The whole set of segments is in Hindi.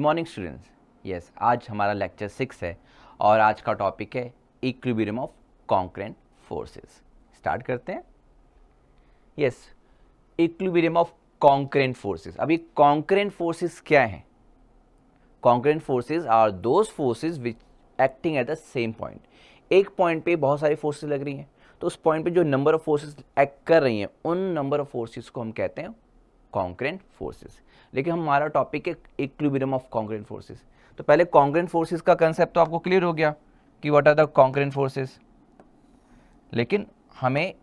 Morning students. यस, आज हमारा लेक्चर 6 है और आज का टॉपिक है equilibrium of concurrent forces. Start करते हैं। Yes, equilibrium of concurrent forces. अभी कॉन्करेंट फोर्सेस क्या हैं? Concurrent forces are those forces which acting at the same point. एक पॉइंट पे बहुत सारी फोर्सेस लग रही हैं, तो उस पॉइंट पे जो नंबर ऑफ फोर्सेस एक्ट कर रही हैं उन नंबर ऑफ फोर्सेस को हम कहते हैं कॉन्करेंट फोर्सेस। लेकिन हमारा टॉपिक है इक्विलिब्रियम ऑफ कॉन्करेंट फोर्सेस। तो पहले कॉन्करेंट फोर्सेस का कंसेप्ट तो आपको क्लियर हो गया कि what are the concurrent forces, लेकिन हमें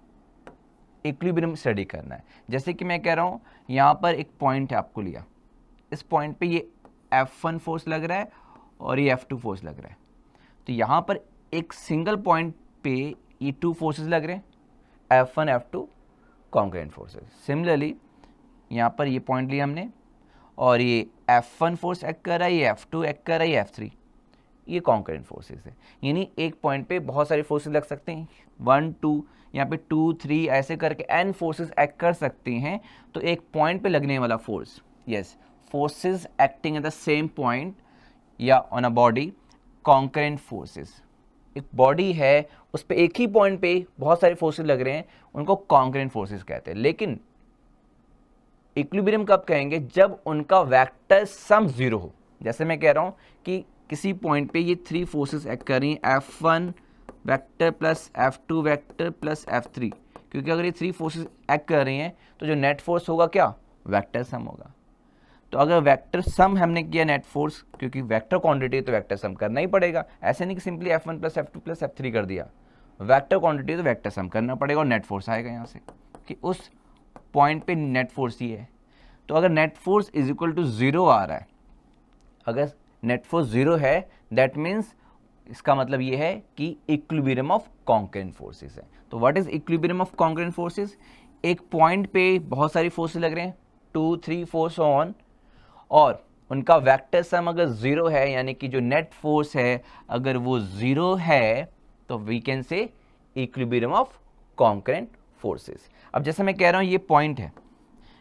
इक्विलिब्रियम स्टडी करना है। जैसे कि मैं कह रहा हूँ, यहाँ पर एक पॉइंट है, आपको लिया, इस पॉइंट पे ये F1 फोर्स लग रहा है और ये F2 फोर्स लग रहा है। तो यहाँ पर एक सिंगल पॉइंट पे ये टू फोर्सेस लग रहे हैं, F1 F2 concurrent forces. Similarly यहाँ पर ये पॉइंट लिया हमने और ये F1 फोर्स एक्ट कर रहा है, ये F2 एक्ट कर रहा है, ये F3, ये कॉन्करेंट फोर्सेस है। यानी एक पॉइंट पे बहुत सारे फोर्सेस लग सकते हैं, 1 2, यहाँ पे 2 3 ऐसे करके n फोर्सेस एक्ट कर सकते हैं। तो एक पॉइंट पे लगने वाला force, yes, forces acting at the same point या on a body, concurrent forces. एक बॉडी है, उस पर एक ही पॉइंट पे बहुत सारे फोर्सेस लग रहे हैं, उनको कॉन्करेंट फोर्सेस कहते हैं। लेकिन इक्विलिब्रियम कब कहेंगे? जब उनका वेक्टर सम जीरो हो। जैसे मैं कह रहा हूं कि किसी पॉइंट पे ये थ्री फोर्सेस एक्ट कर रही हैं, F1 vector plus F2 vector plus F3, क्योंकि अगर ये थ्री फोर्सेस एक्ट कर रही हैं तो जो नेट फोर्स होगा क्या? वेक्टर सम होगा। तो अगर वेक्टर सम हमने किया नेट फोर्स, क्योंकि वेक्टर क्वांटिटी तो वेक्टर सम करना ही पड़ेगा, ऐसे नहीं कि simply F1 plus F2 plus F3 कर दिया। वेक्टर क्वांटिटी तो वेक्टर सम करना पड़ेगा और नेट फोर्स आएगा यहाँ से कि उस पॉइंट पे नेट फोर्स ही है। तो अगर net force is equal to zero आ रहा है, अगर नेट फोर्स जीरो है, दैट मीन्स इसका मतलब ये है कि इक्विलिब्रियम ऑफ कॉन्करेंट फोर्सेस है। तो what is equilibrium of concurrent forces? एक पॉइंट पे बहुत सारी फोर्सेस लग रहे हैं, 2 3 4 सो ऑन, और उनका वेक्टर सम अगर जीरो है, यानी कि जो नेट फोर्स है अगर वो जीरो है, तो we can say equilibrium of concurrent forces. अब जैसे मैं कह रहा हूं, ये पॉइंट है,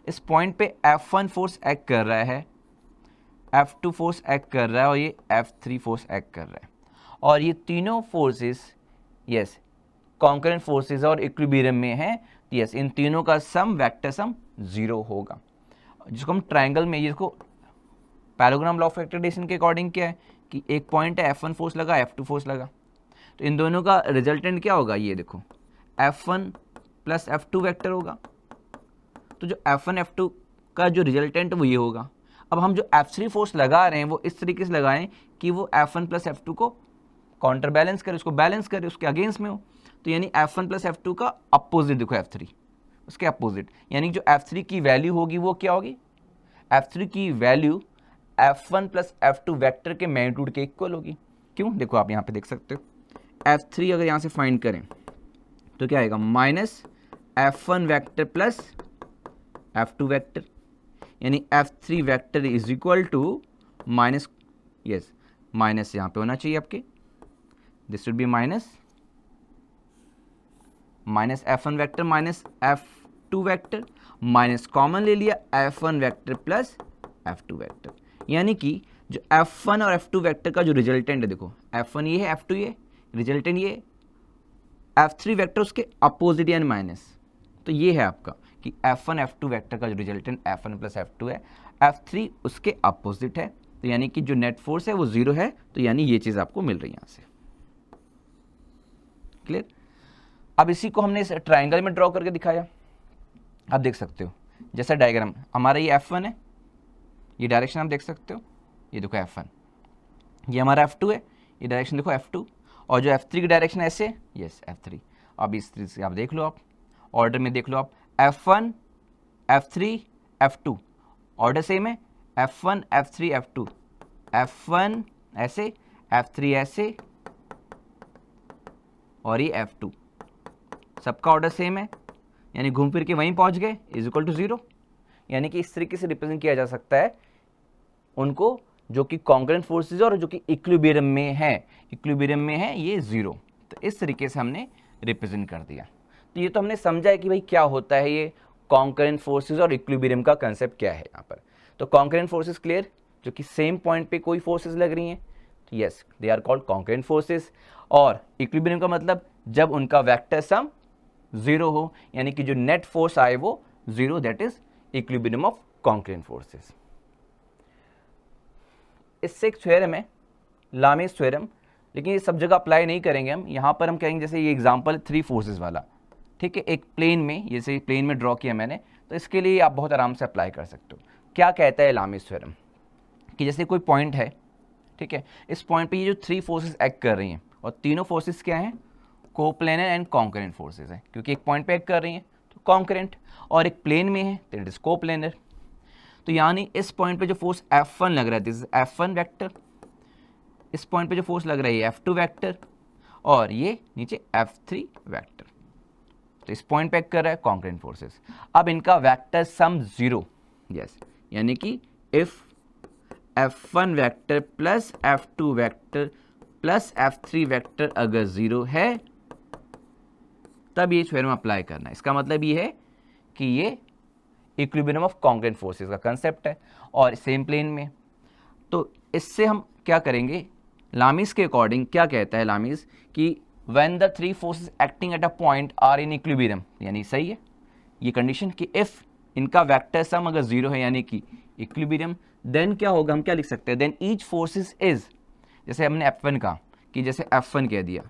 इस पॉइंट पे F1 फोर्स एक्ट कर रहा है, F2 फोर्स एक्ट कर रहा है और ये F3 फोर्स एक्ट कर रहा है, और ये तीनों फोर्सेस यस कॉन्करेंट फोर्सेस और इक्विलिब्रियम में हैं। यस, इन तीनों का सम, वेक्टर सम, जीरो होगा, जिसको हम ट्रायंगल में, इसको पैराग्राम लॉ ऑफ एक्टिवेशन के अकॉर्डिंग क्या है कि एक पॉइंट है, F1 फोर्स लगा, F2 फोर्स लगा, तो इन दोनों का रिजल्टेंट क्या होगा? ये देखो, F1 प्लस F2 वेक्टर होगा। तो जो F1 F2 का जो रिजल्टेंट वो ये होगा। अब हम जो F3 फोर्स लगा रहे हैं वो इस तरीके से लगाएं कि वो F1 प्लस F2 को काउंटर बैलेंस करे, उसको बैलेंस करे, उसके अगेंस्ट में हो। तो यानी F1 प्लस F2 का अपोजिट देखो, F3 उसके अपोजिट, यानी जो F3 की वैल्यू होगी वो क्या होगी? F3 की value F1 plus F2 vector के मैग्नीट्यूड के इक्वल होगी। क्यों? देखो आप यहाँ पे देख सकते हो, F3 अगर यहाँ से फाइंड करें तो क्या आएगा? Minus F1 vector plus F2 vector, यानी F3 vector is equal to minus, yes, minus यहाँ पे होना चाहिए आपके, this should be minus F1 vector minus F2 vector, minus common ले लिया F1 vector plus F2 vector, यानी कि जो F1 और F2 वेक्टर का जो रिजल्टेंट है, देखो F1 ये है, F2 ये, रिजल्टेंट ये, F3 वेक्टर उसके अपोजिट यानी माइनस। तो ये है आपका कि F1 F2 वेक्टर का जो रिजल्टेंट F1 प्लस F2 है, F3 उसके अपोजिट है, तो यानी कि जो नेट फोर्स है वो जीरो है। तो यानी ये चीज़ आपको मिल रही है यहाँ से। क्लियर? अब इसी को हमने इस ट्राइंगल में ड्रॉ करके दिखाया, आप देख सकते हो जैसा डायग्राम हमारा, ये F1 है, ये डायरेक्शन आप देख सकते हो, ये देखो F1, ये हमारा F2 है, ये डायरेक्शन देखो F2, और जो F3 की डायरेक्शन ऐसे, यस F3। अब इस तरीके से आप देख लो, आप ऑर्डर में देख लो, आप F1 F3 F2, order same है, F1 F3 F2, F1 ऐसे, F3 ऐसे, और ये F2, सबका ऑर्डर सेम है, यानी घूम फिर के वहीं पहुंच गए, इज इक्वल टू जीरो। यानी कि इस तरीके से रिप्रेजेंट किया जा सकता है उनको, जो कि कॉन्करेंट फोर्सेज और जो कि इक्विलिब्रियम में है, इक्विलिब्रियम में है ये जीरो। तो इस तरीके से हमने रिप्रेजेंट कर दिया। तो ये तो हमने समझा है कि भाई क्या होता है ये कॉन्करेंट फोर्सेज और इक्विलिब्रियम का कंसेप्ट क्या है यहाँ पर। तो कॉन्करेंट फोर्सेज क्लियर, जो कि सेम पॉइंट पे कोई फोर्सेस लग रही हैं, तो yes they are called concurrent forces. और इक्विलिब्रियम का मतलब जब उनका वेक्टर सम 0 हो, यानी कि जो नेट फोर्स आए वो 0, that is equilibrium of concurrent forces. इससे एक थ्योरम है लामीज थ्योरम, लेकिन ये सब जगह अप्लाई नहीं करेंगे हम। यहाँ पर हम कहेंगे जैसे ये एग्जांपल 3 फोर्सेस वाला, ठीक है, एक प्लेन में, जैसे प्लेन में ड्रॉ किया मैंने, तो इसके लिए आप बहुत आराम से अप्लाई कर सकते हो। क्या कहता है लामीज थ्योरम कि जैसे कोई पॉइंट है, ठीक है, इस पॉइंट पे ये जो 3 फोर्सेस एक्ट कर रही हैं, और तीनों फोर्सेस क्या हैं, कोप्लेनर एंड कॉन्करेंट फोर्सेस हैं, क्योंकि एक पॉइंट पे एक्ट कर रही हैं तो कॉन्करेंट, और एक प्लेन में है तो इट इज कोप्लेनर। तो यानी इस पॉइंट पे जो फोर्स F1 लग रहा है, दिस इज F1 वेक्टर, इस पॉइंट पे जो फोर्स लग रहा है F2 वेक्टर, और ये नीचे F3 वेक्टर, तो इस पॉइंट पे एक्ट कर रहा है कॉन्करेंट फोर्सेस। अब इनका वेक्टर सम 0, यस, यानी कि if F1 vector plus F2 vector plus F3 vector अगर 0 है, तब ये थ्योरम अप्लाई करना है। इसका मतलब ये है कि ये इक्विलिब्रियम ऑफ कॉन्करेंट फोर्सेस का कंसेप्ट है, और सेम प्लेन में। तो इससे हम क्या करेंगे, लामीज के अकॉर्डिंग क्या कहता है लामीज कि when the 3 forces acting at a point are in equilibrium, यानी सही है ये कंडीशन कि इफ इनका वेक्टर सम अगर 0 है यानी कि इक्विलिब्रियम, देन क्या होगा, हम क्या लिख सकते हैं, देन ईच फोर्सेस इज, जैसे हमने F1 का कि जैसे F1 कह दिया,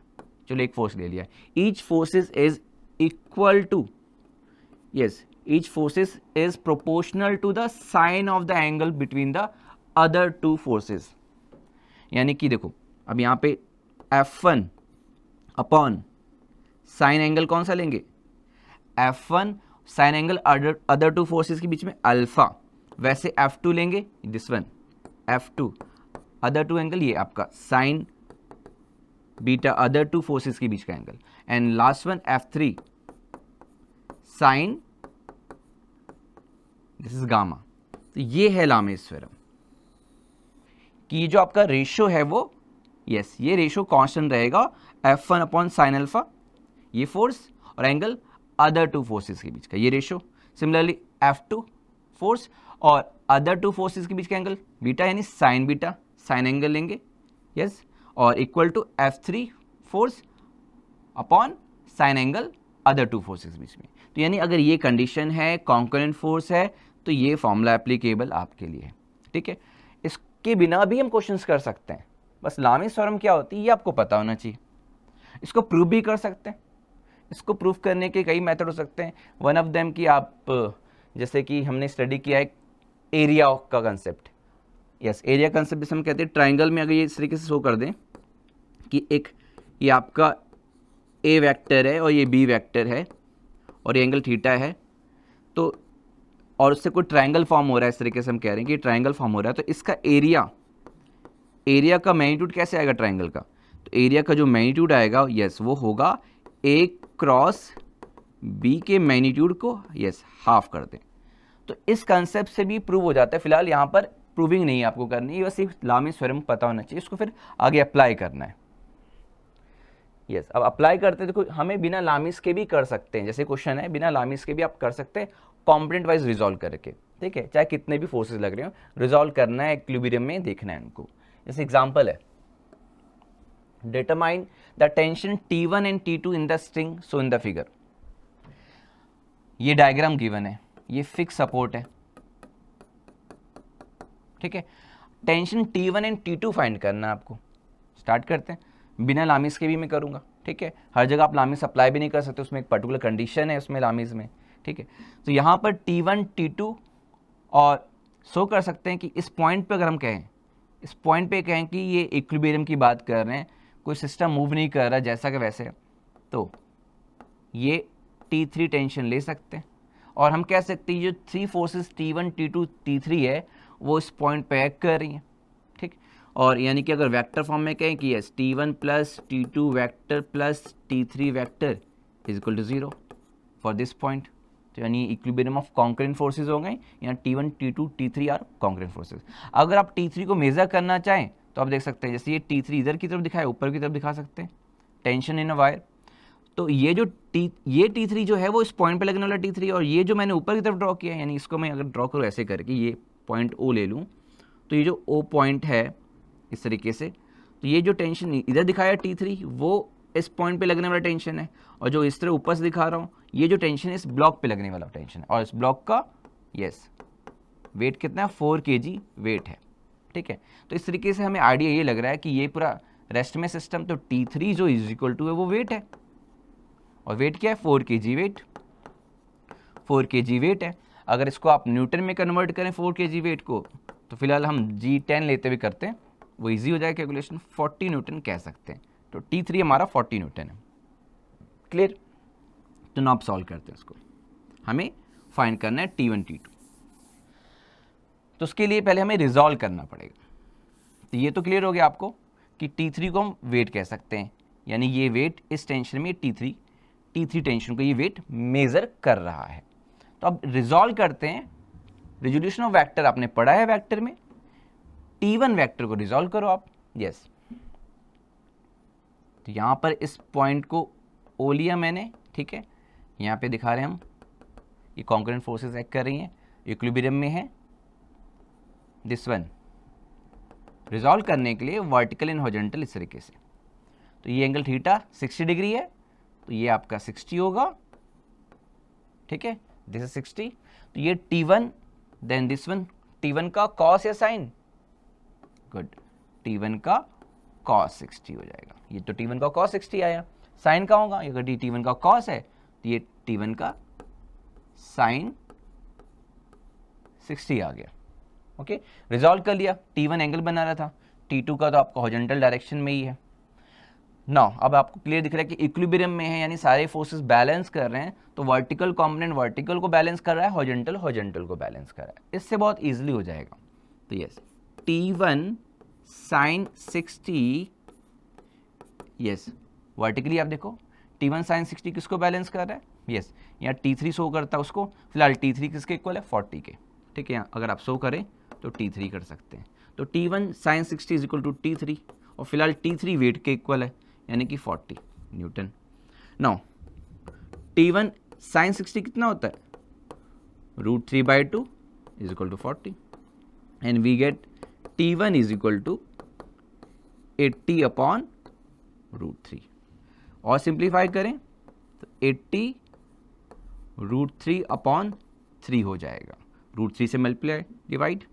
चलो एक फोर्स ले लिया, each forces is equal to, yes, each forces is proportional to the sine of the angle between the other 2 forces. यानी कि देखो अब यहाँ पे F1 अपॉन साइन एंगल कौन सा लेंगे, F1 sign angle other 2 forces के बीच में अल्फा, वैसे F2 लेंगे, this one F2 other 2 angle, ये आपका साइन बीटा अदर 2 फोर्सेस के बीच का angle, and last one F3 sine, this is gamma. तो ये है लामीज थ्योरम कि ये जो आपका रेशियो है वो, यस, ये रेशियो कांस्टेंट रहेगा F1 अपॉन साइन अल्फा, ये फोर्स, और एंगल अदर 2 फोर्सेस के बीच का ये रेशियो। सिमिलरली F2 फोर्स और अदर 2 फोर्सेस के बीच का एंगल बीटा, यानी साइन बीटा, साइन एंगल लेंगे, यस, और equal to F3 force upon sine angle other 2 forces के बीच में। तो यानी अगर ये कंडीशन है, कॉन्करेंट फोर्स है, तो ये फॉर्मूला एप्लीकेबल आपके लिए, ठीक है। इसके बिना भी हम क्वेश्चंस कर सकते हैं, बस लामीज थ्योरम क्या होती है ये आपको पता होना चाहिए। इसको प्रूव भी कर सकते हैं, इसको प्रूव करने के कई मेथड हो सकते हैं। वन ऑफ देम कि आप, जैसे कि हमने स्टडी किया है एरिया का कंसेप्ट, यस, एरिया कंसेप्ट जैसे हम कहते हैं ट्राइंगल में, अगर ये इस तरीके से शो कर दें कि एक ये आपका ए वेक्टर है और ये बी वेक्टर है और ये एंगल थीटा है, तो और उससे कोई ट्राइंगल फॉर्म हो रहा है, इस तरीके से हम कह रहे हैं कि ट्राइंगल फॉर्म हो रहा है, तो इसका एरिया का मैग्नीट्यूड कैसे आएगा ट्राइंगल का, तो एरिया का जो मैग्नीट्यूड आएगा, यस, वो होगा ए क्रॉस बी के मैग्नीट्यूड को, यस, हाफ कर दें। तो इस कंसेप्ट से भी प्रूव हो जाता है। फिलहाल यहाँ पर प्रूविंग नहीं है आपको करनी, बस सिर्फ लामीज थ्योरम पता होना चाहिए, इसको फिर आगे अप्लाई करना है। यस, अब अप्लाई करते देखो, हमें बिना लामीज के भी कर सकते हैं, जैसे क्वेश्चन है बिना लामीज के भी आप कर सकते हैं, कॉम्पोनेंट वाइज रिजॉल्व करके, ठीक है, चाहे कितने भी फोर्सेस लग रहे हो, रिजॉल्व करना है, इक्विलिब्रियम में देखना है उनको। जैसे एग्जांपल है, determine the tension T1 and T2 in the string so in the figure. ये डायग्राम गिवन है, ये फिक्स सपोर्ट है, ठीक है, tension T1 and T2 find करना है आपको। स्टार्ट करते हैं, बिना लामीज के भी मैं करूंगा, ठीक है, हर जगह आप लामीज अप्लाई भी नहीं कर सकते, उसमें एक पर्टिकुलर कंडीशन है उसमें लामीज में, ठीक है। तो यहाँ पर T1 T2 और शो कर सकते हैं कि इस पॉइंट पे अगर हम कहें, इस पॉइंट पे कहें कि ये इक्विलिब्रियम की बात कर रहे हैं, कोई सिस्टम मूव नहीं कर रहा जैसा कि वैसे, तो ये T3 टेंशन ले सकते हैं, और हम कह सकते हैं ये जो 3 फोर्सेस T1 T2 T3 है वो इस पॉइंट पे एक्ट कर रही हैं, ठीक। और यानी कि अगर वेक्टर फॉर्म में कहें कि yes T1 plus T2 vector plus T3 vector is equal to 0 for this point, तो यानी इक्विलिब्रियम ऑफ कॉन्करेंट फोर्सेज हो गए, यहाँ T1 T2 T3 are concurrent forces. अगर आप T3 को मेजर करना चाहें तो आप देख सकते हैं, जैसे ये T3 इधर की तरफ दिखाए, ऊपर की तरफ दिखा सकते हैं, टेंशन इन अ वायर, तो ये जो ये T3 जो है वो इस पॉइंट पे लगने वाला T3, और ये जो मैंने ऊपर की तरफ ड्रॉ किया है, यानी इसको मैं अगर ड्रॉ करूँ ऐसे करके, ये पॉइंट O ले लूँ, तो ये जो O पॉइंट है इस तरीके से, तो ये जो टेंशन इधर दिखाया T3 वो इस पॉइंट पे लगने वाला टेंशन है, और जो इस तरह ऊपर से दिखा रहा हूँ ये जो टेंशन है इस ब्लॉक पे लगने वाला टेंशन है, और इस ब्लॉक का यस वेट कितना है 4 kg वेट है, ठीक है। तो इस तरीके से हमें आइडिया ये लग रहा है कि ये पूरा रेस्ट में सिस्टम, तो T3 जो इज इक्वल टू है वो वेट है, और वेट क्या है 4 kg वेट, 4 kg वेट है। अगर इसको आप न्यूटन में कन्वर्ट करें 4 kg वेट को, तो फिलहाल हम G10 लेते हुए करते हैं, वो इजी हो जाएगा कैलकुलेशन, 40 न्यूटन कह सकते हैं। तो T3 हमारा 40 न्यूटन है, क्लियर। तो ना आप सॉल्व करते हैं इसको, हमें फाइंड करना है T1 T2। तो उसके लिए पहले हमें रिजॉल्व करना पड़ेगा। तो ये तो क्लियर हो गया आपको कि T3 को हम वेट कह सकते हैं, यानी ये वेट इस टेंशन में T3 टेंशन को ये वेट मेजर कर रहा है। तो अब रिजॉल्व करते हैं, रिजोल्यूशन ऑफ वेक्टर आपने पढ़ा है वेक्टर में, T1 वेक्टर को रिजॉल्व करो आप, यस। तो यहां पर इस पॉइंट को O लिया मैंने, ठीक है, यहां पे दिखा रहे हैं हम, ये कॉन्करेंट फोर्सेस एक्ट कर रही हैं, इक्विलिब्रियम में है। दिस वन रिजॉल्व करने के लिए वर्टिकल एंड हॉरिजॉन्टल इस तरीके से, तो ये एंगल थीटा 60 डिग्री है, तो ये आपका 60 होगा, ठीक है, दिस इज 60। तो ये T1 then this one, T1 का कॉस या साइन, गुड, T1 का कॉस 60 हो जाएगा, ये तो T1 का कॉस 60 आया। साइन का होगा, अगर T1 का कॉस है तो ये T1 का साइन 60 आ गया, ओके। रिजॉल्व कर लिया, T1 एंगल बना रहा था, T2 का तो आपका हॉरिजॉन्टल डायरेक्शन में ही है। नाउ अब आपको क्लियर दिख रहा है कि इक्विलिब्रियम में है, यानी सारे फोर्सेस बैलेंस कर रहे हैं, तो वर्टिकल कंपोनेंट वर्टिकल को बैलेंस कर रहा है, हॉरिजॉन्टल हॉरिजॉन्टल को बैलेंस कर रहा है, इससे बहुत इजीली हो जाएगा। तो yes T1 sign 60, yes vertically आप देखो T1 साइन 60 किसको बैलेंस कर रहा है, यस यहाँ T3 शो करता है उसको, फिलहाल T3 किसके इक्वल है 40 के, ठीक है। अगर आप शो करें तो T3 कर सकते हैं, तो T1 sign 60 is equal to T3, और फिलहाल T3 वेट के इक्वल है, यानी कि 40 न्यूटन। नाउ T1 साइन 60 कितना होता है, √3/2 is equal to 40, and we get T1 is equal to 80/√3, और सिंप्लीफाई करें तो 80 √3/3 हो जाएगा, √3 से मल्टीप्लाई डिवाइड,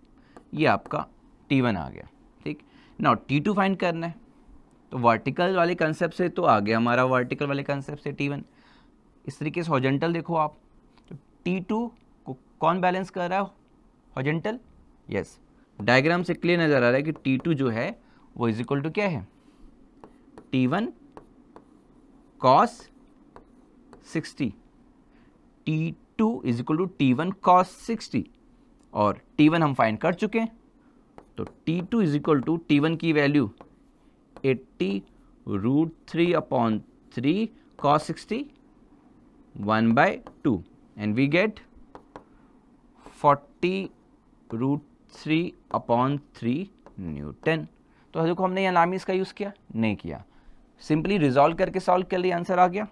ये आपका T1 आ गया, ठीक। नाउ T2 फाइंड करना है, तो वर्टिकल वाले कंसेप्ट से तो आ गया हमारा, वर्टिकल वाले कंसेप्ट से T1। इस तरीके से हॉरिजॉन्टल देखो आप, तो T2 को कौन बैलेंस कर रहा है, हॉरिजॉन्टल, यस। डायग्राम से क्लियर नजर आ रहा है कि T2 जो है वो इज इक्वल टू क्या है, T1 cos 60, T2 is equal to T1 cos 60, और T1 हम फाइंड कर चुके हैं, तो T2 is equal to T1 की value 80 √3/3 cos 60 1/2, and we get 40 √3/3 newton. तो देखो हमने यहाँ लामीज का यूज़ किया नहीं किया, सिंपली रिजॉल्व करके सॉल्व कर लिया, आंसर आ गया।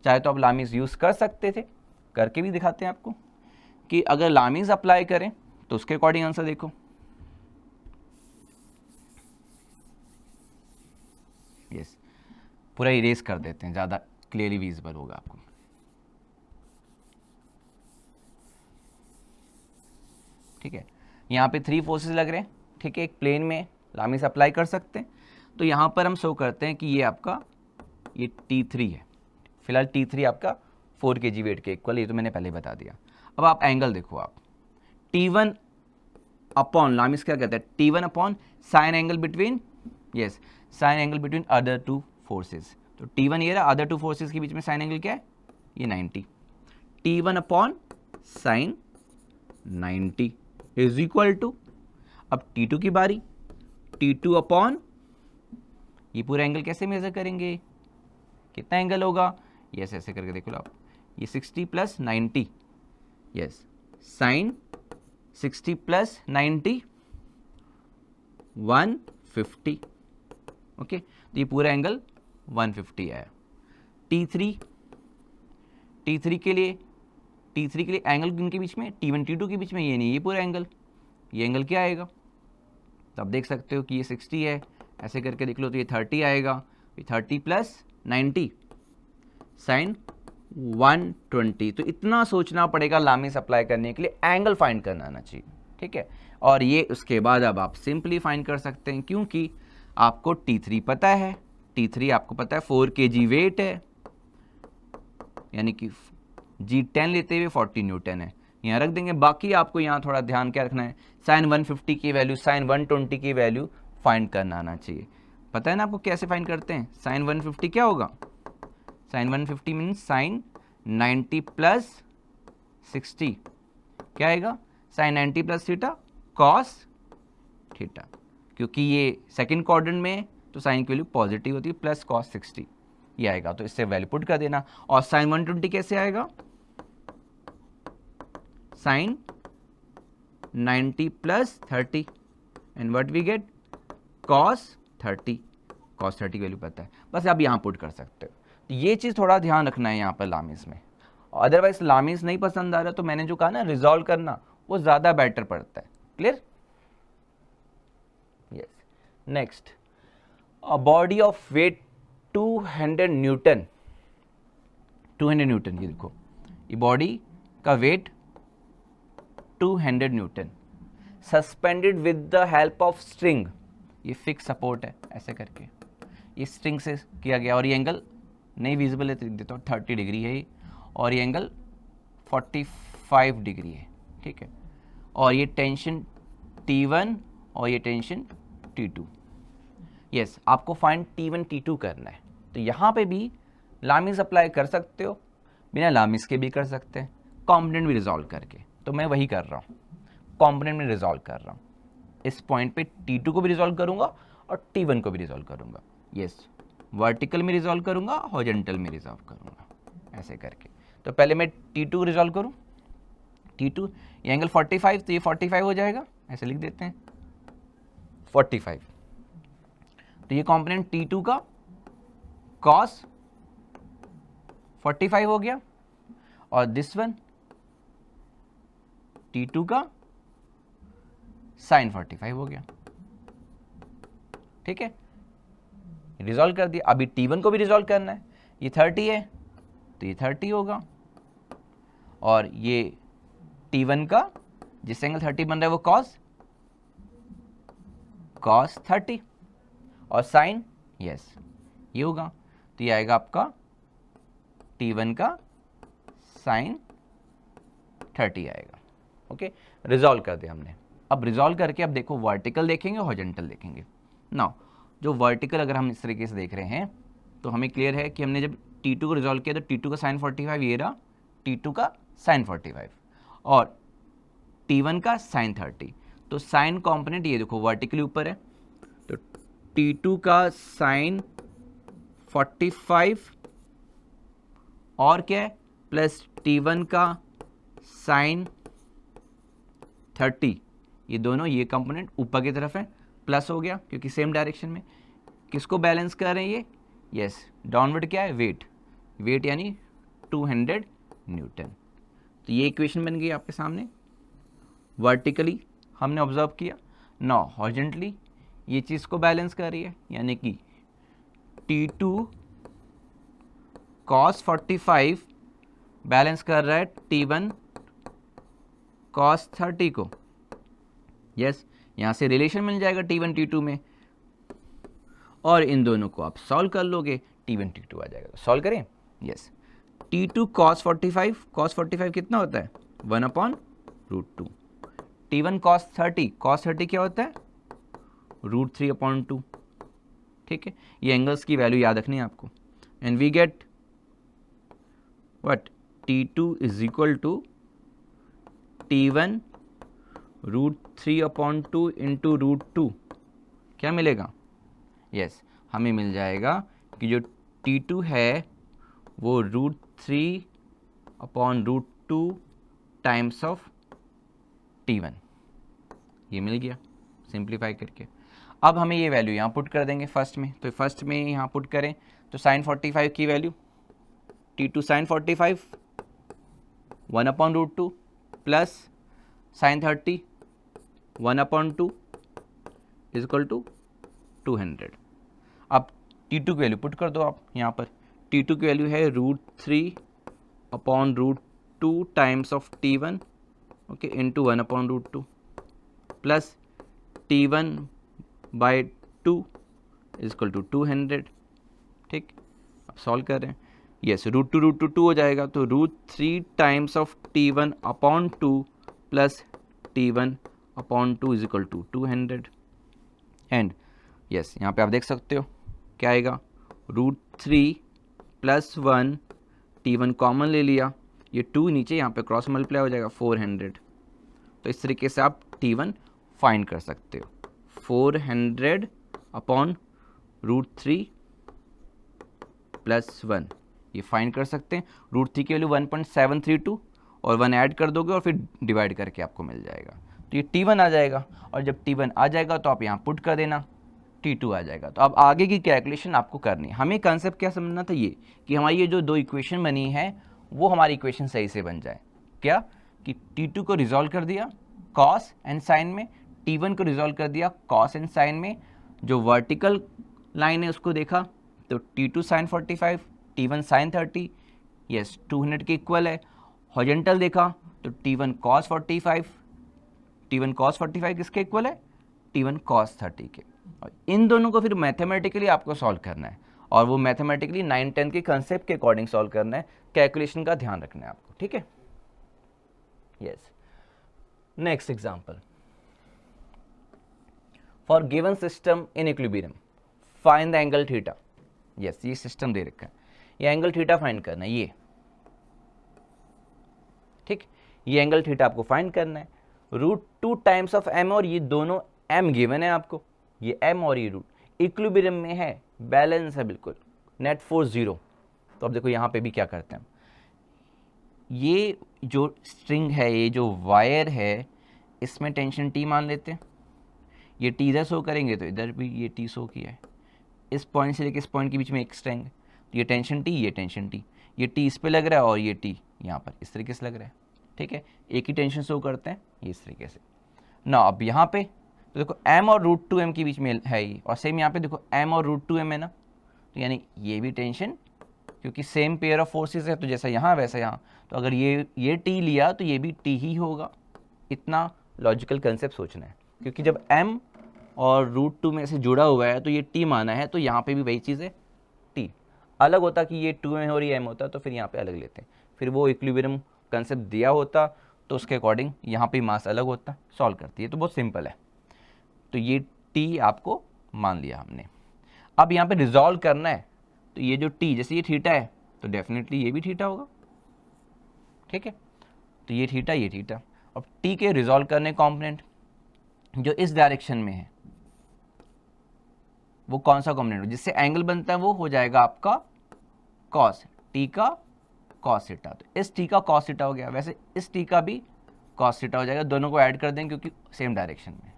चाहे तो आप लामीज यूज़ कर सकते थे, करके भी दिखाते हैं आपको कि अगर लामीज अप्लाई करें तो उसके अकॉर्डिंग आंसर देखो, यस पूरा इरेज कर देते हैं, ज़्यादा क्लियरली विजिबल होगा आपको। ठीक है, यहाँ पे 3 फोर्सेस लग रहे हैं, ठीक है, एक प्लेन में लामीज अप्लाई कर सकते हैं। तो यहाँ पर हम शो करते हैं कि ये आपका ये T3 है, फिलहाल T3 आपका 4 kg वेट के इक्वल, ये तो मैंने पहले बता दिया। अब आप एंगल देखो, आप T1 अपॉन लामीज क्या कहते हैं, T1 upon sine angle between, yes sign angle between other 2 forces. तो T1 ये रहा, अदर 2 फोर्सेस के बीच में साइन एंगल क्या है, ये 90, T1 upon sine 90 is equal to, अब T2 की बारी, T2 अपॉन ये पूरा एंगल कैसे मेजर करेंगे, कितना एंगल होगा, यस ऐसे करके देखो आप, ये 60 plus 90, yes sine 60 plus 90 150, okay, तो ये पूरा एंगल 150 आया। T3 के लिए एंगल इनके बीच में T1 T2 के बीच में ये नहीं, ये पूरा एंगल, ये एंगल क्या आएगा, तो आप देख सकते हो कि ये 60 है, ऐसे करके देख लो तो ये 30 आएगा, 30 प्लस 90 साइन 120। तो इतना सोचना पड़ेगा लामिस अप्लाई करने के लिए, एंगल फाइंड करना आना चाहिए, ठीक है। और ये उसके बाद अब आप सिंपली फाइंड कर सकते हैं, क्योंकि आपको T3 पता है, T3 आपको पता है 4 kg वेट है, यानी कि G10 लेते हुए 40 न्यूटन है, यहाँ रख देंगे। बाकी आपको यहाँ थोड़ा ध्यान क्या रखना है, साइन 150 की वैल्यू, साइन 120 की वैल्यू फाइंड करना आना चाहिए। पता है ना आपको कैसे फाइंड करते हैं? साइन 150 क्या होगा? साइन 150 मीन्स साइन 90 प्लस 60 क्या आएगा? Sine 90 plus theta cos theta, क्योंकि ये सेकंड क्वाड्रेंट में तो साइन की वैल्यू पॉजिटिव होती है, प्लस कॉस 60 ये आएगा, तो इससे वैल्यू पुट कर देना। और साइन 120 कैसे आएगा? Sine 90 plus 30 and what we get? Cos 30। Cos 30 की वैल्यू पता है, बस आप यहाँ पुट कर सकते हो। तो ये चीज़ थोड़ा ध्यान रखना है यहाँ पर लामिस में। अदरवाइज लामिस नहीं पसंद आ रहा तो मैंने जो कहा ना रिजॉल्व करना, वो ज़्यादा बेटर पड़ता है। Clear? Yes. Next, a body of weight 200 newton, 200 newton, ये देखो ये बॉडी का weight 200 newton, suspended with the help of string, ये फिक्स सपोर्ट है, ऐसे करके ये स्ट्रिंग से किया गया, और ये एंगल नहीं विजिबल है तो देता हूँ 30 डिग्री है ये, और ये एंगल 45 डिग्री है, ठीक है। और ये टेंशन T1 और ये टेंशन T2। यस, आपको फाइंड T1 T2 करना है। तो यहाँ पे भी लामिस अप्लाई कर सकते हो, बिना लामिस के भी कर सकते हैं, कॉम्पोनेंट भी रिजॉल्व करके। तो मैं वही कर रहा हूँ, कॉम्पोनेंट में रिजॉल्व कर रहा हूँ। इस पॉइंट पे T2 को भी रिजॉल्व करूँगा और T1 को भी रिजॉल्व करूँगा। यस, वर्टिकल में रिजॉल्व करूँगा, हॉरिजॉन्टल में रिजॉल्व करूँगा, ऐसे करके। तो पहले मैं T2 रिजॉल्व करूँ। T2 ये एंगल 45, तो ये 45 हो जाएगा, ऐसे लिख देते हैं 45। तो ये कॉम्पोनेंट T2 का कॉस 45 हो गया, और दिस वन T2 का साइन 45 हो गया, ठीक है। रिजॉल्व कर दिया। अभी T1 को भी रिजॉल्व करना है, ये 30 है तो ये 30 होगा, और ये T1 का जिस एंगल 30 बन रहा है वो कॉस 30, और साइन यस ये होगा, तो ये आएगा आपका T1 का साइन 30 आएगा। ओके, रिजॉल्व कर दिया हमने। अब रिजॉल्व करके अब देखो वर्टिकल देखेंगे, हॉरिजॉन्टल देखेंगे। नाउ जो वर्टिकल अगर हम इस तरीके से देख रहे हैं तो हमें क्लियर है कि हमने जब T2 को रिजॉल्व किया तो T2 का साइन 45 ये रहा, T2 का साइन 45 और T1 का साइन 30। तो साइन कॉम्पोनेंट ये देखो वर्टिकली ऊपर है, तो T2 का साइन 45 और क्या है प्लस T1 का साइन 30, ये दोनों ये कंपोनेंट ऊपर की तरफ है, प्लस हो गया क्योंकि सेम डायरेक्शन में। किसको बैलेंस कर रहे हैं ये? यस, डाउनवर्ड क्या है? वेट यानी 200 न्यूटन। तो ये इक्वेशन बन गई आपके सामने। वर्टिकली हमने ऑब्जर्व किया, नाउ हॉरिजॉन्टली ये चीज़ को बैलेंस कर रही है, यानी कि T2 cos 45 बैलेंस कर रहा है T1 cos 30 को। यस, यहाँ से रिलेशन मिल जाएगा T1 T2 में, और इन दोनों को आप सॉल्व कर लोगे, T1 T2 आ जाएगा। सॉल्व करें। यस, T2 cos 45 कितना होता है? 1/√2। T1 cos 30 क्या होता है? √3/2। ठीक है, ये एंगल्स की वैल्यू याद रखनी है आपको। And we get what? T2 is equal to T1 √3/2 into √2। क्या मिलेगा? यस, हमें मिल जाएगा कि जो T2 है वो √3/√2 टाइम्स ऑफ T1, ये मिल गया सिंप्लीफाई करके। अब हमें ये वैल्यू यहाँ पुट कर देंगे फर्स्ट में, तो फर्स्ट में यहाँ पुट करें तो साइन 45 की value T2 sine 45 1/√2 plus sine 30 1/2 is equal to 200। अब T2 की वैल्यू पुट कर दो आप यहाँ पर। T2 की वैल्यू है √3/√2 times of T1 okay into 1/√2 plus T1/2 is equal to 200। ठीक, अब सॉल्व कर रहे हैं। यस, √2 हो जाएगा, तो √3 times of T1/2 plus T1/2 is equal to 200। And yes, यहाँ पे आप देख सकते हो क्या आएगा, √3 प्लस 1, T1 कॉमन ले लिया, ये 2 नीचे यहाँ पे क्रॉस मल्टीप्लाई हो जाएगा 400। तो इस तरीके से आप T1 फाइंड कर सकते हो, 400/√3 प्लस 1 ये फाइंड कर सकते हैं। √3 की वैल्यू 1.732 और 1 ऐड कर दोगे और फिर डिवाइड करके आपको मिल जाएगा। तो ये T1 आ जाएगा, और जब T1 आ जाएगा तो आप यहाँ पुट कर देना, T2 आ जाएगा। तो अब आगे की कैलकुलेशन आपको करनी है। हमें कंसेप्ट क्या समझना था, ये कि हमारी ये जो दो इक्वेशन बनी है वो हमारी इक्वेशन सही से बन जाए। क्या कि T2 को रिजॉल्व कर दिया कॉस एंड साइन में, T1 को रिजॉल्व कर दिया कॉस एंड साइन में, जो वर्टिकल लाइन है उसको देखा तो T2 sine 45, T1 sign 30, yes 200 के इक्वल है। हॉरिजॉन्टल देखा तो T1 कॉस 45, T1 कॉस 45 किसके इक्वल है, T1 कॉस 30 के। और इन दोनों को फिर मैथमेटिकली आपको सॉल्व करना है, और वो मैथमेटिकली 9-10 के कंसेप्ट के अकॉर्डिंग सॉल्व करना है। कैलकुलेशन का ध्यान रखना है आपको, ठीक है। Yes, next example, for given system in equilibrium find the angle theta. Yes, ये सिस्टम दे रखा है, ये एंगल थीटा फाइंड करना है, ये ठीक, ये एंगल थीटा आपको फाइंड करना है। √2 टाइम्स ऑफ m, और ये दोनों m गिवन है आपको, ये m और ये रूट इक्विलिब्रियम में है, बैलेंस है बिल्कुल, नेट फोर्स 0। तो अब देखो यहाँ पे भी क्या करते हैं, ये जो स्ट्रिंग है, ये जो वायर है, इसमें टेंशन T मान लेते हैं। ये T इधर शो करेंगे तो इधर भी ये T शो किया है। इस पॉइंट से लेकर इस पॉइंट के बीच में एक स्ट्रिंग है, तो ये टेंशन T, ये टेंशन T, ये T इस पे लग रहा है और ये T यहाँ पर इस तरीके से लग रहा है, ठीक है। एक ही टेंशन शो करते हैं ये इस तरीके से ना। अब यहाँ पे तो देखो m और √2m के बीच में है ये, और सेम यहाँ पे देखो m और √2m है ना, तो यानी ये भी टेंशन, क्योंकि सेम पेयर ऑफ फोर्सेस है, तो जैसा यहाँ वैसा यहाँ, तो अगर ये T लिया तो ये भी T ही होगा। इतना लॉजिकल कंसेप्ट सोचना है, क्योंकि जब m और √2 में से जुड़ा हुआ है तो ये T माना है, तो यहाँ पे भी वही चीज़ है T। अलग होता कि ये 2m है और ये m होता, तो फिर यहाँ पे अलग लेते हैं, फिर वो इक्विलिब्रियम कंसेप्ट दिया होता तो उसके अकॉर्डिंग यहाँ पे मास अलग होता, सॉल्व करती है। तो बहुत सिंपल है, तो ये T आपको मान लिया हमने। अब यहाँ पे रिजॉल्व करना है, तो ये जो T, जैसे ये थीटा है तो डेफिनेटली ये भी थीटा होगा, ठीक है। तो ये थीटा, ये थीटा। अब T के रिजॉल्व करने कॉम्पोनेंट जो इस डायरेक्शन में है वो कौन सा कॉम्पोनेंट हो, जिससे एंगल बनता है वो हो जाएगा आपका कॉस, T का कॉस थीटा। तो इस T का कॉस थीटा हो गया, वैसे इस T का भी कॉस थीटा हो जाएगा, दोनों को ऐड कर देंगे क्योंकि सेम डायरेक्शन में।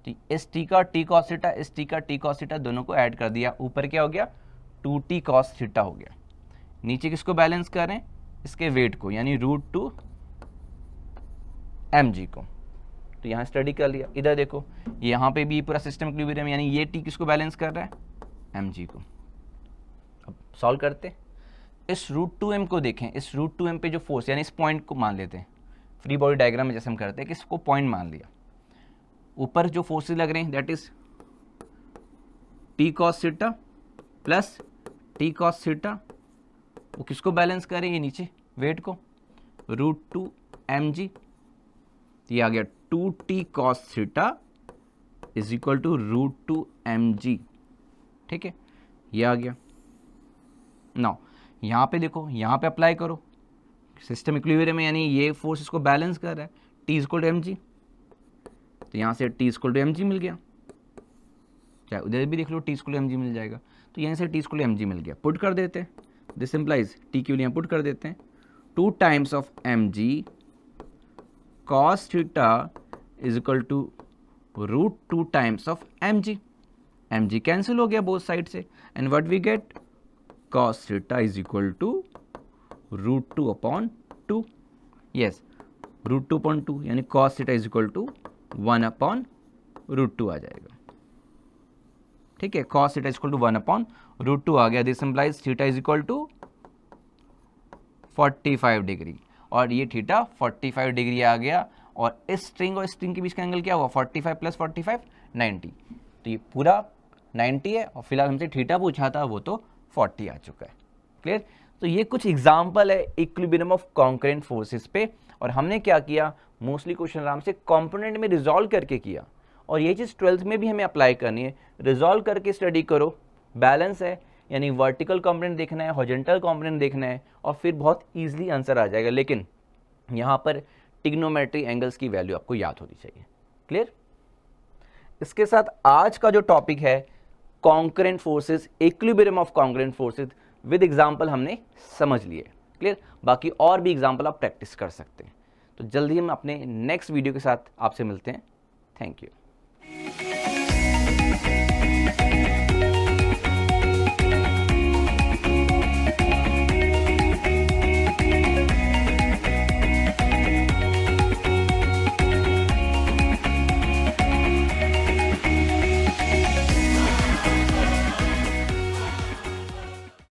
तो इस T का T कॉस थीटा, इस T का T कॉस थीटा, दोनों को ऐड कर दिया, ऊपर क्या हो गया 2T कॉस थीटा हो गया। नीचे किसको बैलेंस करें, इसके वेट को, यानी √2 mg को। तो यहाँ स्टडी कर लिया। इधर देखो यहाँ पे भी पूरा सिस्टम इक्विलिब्रियम, यानी ये T किसको बैलेंस कर रहा है, mg को। अब सॉल्व करते, इस √2m को देखें, इस √2m पे जो फोर्स, यानी इस पॉइंट को मान लेते हैं, फ्री बॉडी डायग्राम में जैसे हम करते हैं कि इसको पॉइंट मान लिया। ऊपर जो फोर्सेस लग रहे हैं that is T cos theta plus T cos theta, वो किसको बैलेंस करें, ये नीचे वेट को, √2 mg। ये आ गया 2T cos theta is equal to √2 mg, ठीक है, ये आ गया। नाउ यहाँ पे देखो, यहाँ पे अप्लाई करो, सिस्टम इक्विलिब्रियम में, यानी ये फोर्स इसको बैलेंस कर रहा है, T इक्वल टू mg, तो यहाँ से T इक्वल टू mg मिल गया। चाहे उधर भी देख लो T इक्वल टू mg मिल जाएगा, तो यहाँ से T इक्वल टू mg मिल गया, पुट कर देते हैं। दिस इम्प्लाइज T की वैल्यू पुट कर देते हैं, 2 times of mg cos theta is equal to √2 times of mg। mg cancel हो गया बोथ साइड से, and what we get, cos theta is equal to √2/2। Yes, √2/2 यानी cos theta is equal to 1/√2 आ जाएगा। ठीक है, cos थीटा इक्वल टू 1/√2 आ गया। This implies theta is equal to 45 degree, और ये थीटा 45 डिग्री आ गया, और इस स्ट्रिंग और स्ट्रिंग के बीच का एंगल क्या हुआ, 45 प्लस 45 90। तो ये पूरा 90 है, और फिलहाल हमसे थीटा पूछा था, वो तो 40 आ चुका है। क्लियर। तो ये कुछ एग्जाम्पल है इक्विलिब्रियम ऑफ कॉन्करेंट फोर्सेस पे, और हमने क्या किया, मोस्टली क्वेश्चन आराम से कंपोनेंट में रिजॉल्व करके किया, और ये चीज़ 12th में भी हमें अप्लाई करनी है। रिजॉल्व करके स्टडी करो, बैलेंस है, यानी वर्टिकल कंपोनेंट देखना है, हॉरिजॉन्टल कंपोनेंट देखना है, और फिर बहुत ईजिली आंसर आ जाएगा। लेकिन यहाँ पर ट्रिग्नोमेट्री एंगल्स की वैल्यू आपको याद होनी चाहिए। क्लियर। इसके साथ आज का जो टॉपिक है concurrent forces, equilibrium of concurrent forces with example हमने समझ लिए। क्लियर। बाकी और भी एग्जांपल आप प्रैक्टिस कर सकते हैं। तो जल्दी हम अपने नेक्स्ट वीडियो के साथ आपसे मिलते हैं। Thank you.